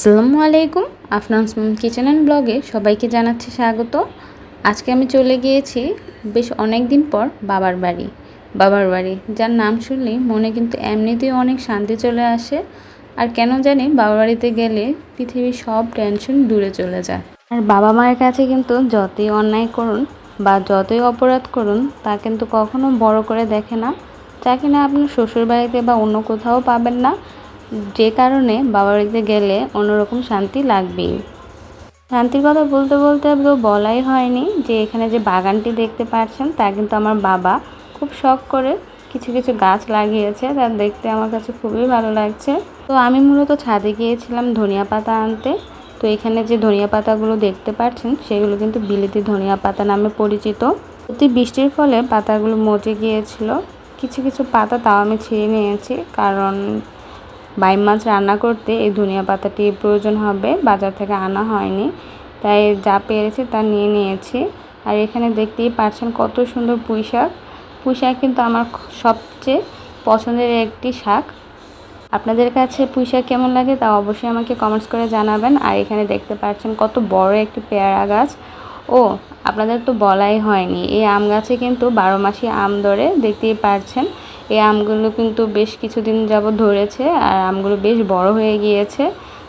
আসসালামু আলাইকুম। Afnan kitchen and ব্লগে সবাইকে জানাচ্ছি স্বাগত। আজকে আমি চলে গিয়েছি বেশ অনেক দিন পর বাবার বাড়ি, যার নাম শুনলেই মনে কিন্তু এমনিতেই অনেক শান্তি চলে আসে। আর কেন জানি বাবার বাড়িতে গেলে পৃথিবীর সব টেনশন দূরে চলে যায়। আর বাবা মায়ের কাছে কিন্তু যতই অন্যায় করুন বা যতই অপরাধ করুন, তা কিন্তু কখনো বড় করে দেখে না, যা কিনা আপনার শ্বশুর বাড়িতে বা অন্য কোথাও পাবেন না। যে কারণে বাবার বাড়িতে গেলে অন্যরকম শান্তি লাগবেই। শান্তির কথা বলতে বলতে তো বলাই হয়নি যে এখানে যে বাগানটি দেখতে পাচ্ছেন, তা কিন্তু আমার বাবা খুব শখ করে কিছু কিছু গাছ লাগিয়েছে, তা দেখতে আমার কাছে খুবই ভালো লাগছে। তো আমি মূলত ছাদে গিয়েছিলাম ধনিয়া পাতা আনতে। তো এখানে যে ধনিয়া পাতাগুলো দেখতে পাচ্ছেন, সেগুলো কিন্তু বিলেতি ধনিয়া পাতা নামে পরিচিত। অতি বৃষ্টির ফলে পাতাগুলো মজে গিয়েছিল। কিছু কিছু পাতা তাও আমি ছিঁড়ে নিয়েছি, কারণ বাইম মাছ রান্না করতে এই ধনিয়া পাতাটি প্রয়োজন হবে, বাজার থেকে আনা হয়নি, তাই যা পেরেছি তা নিয়ে নিয়েছি। আর এখানে দেখতেই পাচ্ছেন কত সুন্দর পুঁই শাক কিন্তু আমার সবচেয়ে পছন্দের একটি শাক। আপনাদের কাছে পুঁই শাক কেমন লাগে তা অবশ্যই আমাকে কমেন্টস করে জানাবেন। আর এখানে দেখতে পাচ্ছেন কত বড় একটি পেয়ারা গাছ। ও আপনাদের তো বলাই হয়নি, এই আম গাছে কিন্তু 12 মাসই আম ধরে, দেখতেই পাচ্ছেন। এই আমগুলো কিন্তু বেশ কিছুদিন যাবত ধরেছে, আর আমগুলো বেশ বড় হয়ে গিয়েছে।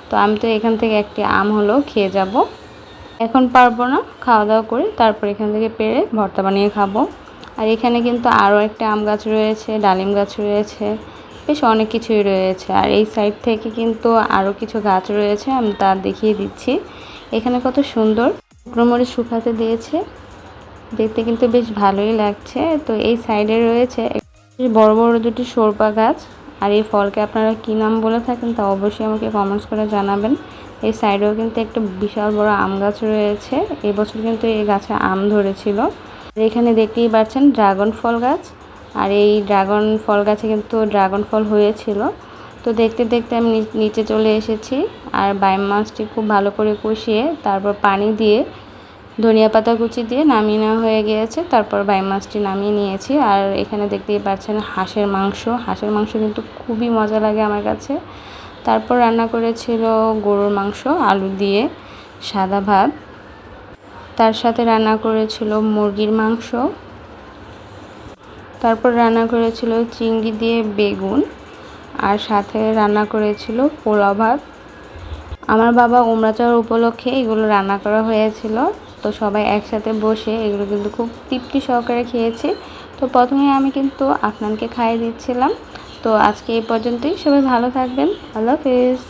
তো আমি তো এখান থেকে একটি আম হলেও খেয়ে যাব। এখন পারবো না, খাওয়া দাওয়া করে তারপর এখান থেকে পেড়ে ভর্তা বানিয়ে খাবো। আর এখানে কিন্তু আরও একটা আম গাছ রয়েছে, ডালিম গাছ রয়েছে, বেশ অনেক কিছুই রয়েছে। আর এই সাইড থেকে কিন্তু আরও কিছু গাছ রয়েছে, আমি তা দেখিয়ে দিচ্ছি। এখানে কত সুন্দর শুকনো মরিচ শুকাতে দিয়েছে, দেখতে কিন্তু বেশ ভালোই লাগছে। তো এই সাইডে রয়েছে বড় বড় দুটি সরপা গাছ। আর এই ফলকে আপনারা কী নাম বলে থাকেন তা অবশ্যই আমাকে কমেন্টস করে জানাবেন। এই সাইডেও কিন্তু একটা বিশাল বড় আম গাছ রয়েছে, এবছর কিন্তু এই গাছে আম ধরেছিল। এখানে দেখতেই পাচ্ছেন ড্রাগন ফল গাছ, আর এই ড্রাগন ফল গাছে কিন্তু ড্রাগন ফল হয়েছিল। তো দেখতে দেখতে আমি নিচে চলে এসেছি, আর বাইম মাছটি খুব ভালো করে কষিয়ে তারপর পানি দিয়ে ধনিয়া পাতা কুচি দিয়ে নামিয়ে নেওয়া হয়ে গিয়েছে। তারপর বাইম মাছটি নামিয়ে নিয়েছি। আর এখানে দেখতেই পাচ্ছেন হাঁসের মাংস কিন্তু খুবই মজা লাগে আমার কাছে। তারপর রান্না করেছিল গরুর মাংস আলু দিয়ে, সাদা ভাত, তার সাথে রান্না করেছিল মুরগির মাংস, তারপর রান্না করেছিল চিংড়ি দিয়ে বেগুন, আর সাথে রান্না করেছিল পোলাও ভাত। আমার বাবা উমরা যাওয়ার উপলক্ষে এগুলো রান্না করা হয়েছিল। তো সবাই একসাথে বসে এগুলো কিন্তু খুব তৃপ্তি সহকারে খেয়েছি। তো প্রথমে আমি কিন্তু আফনানকে খাইয়ে দিচ্ছিলাম। তো আজকে এই পর্যন্তই, সবাই ভালো থাকবেন, আল্লাহ হাফেজ।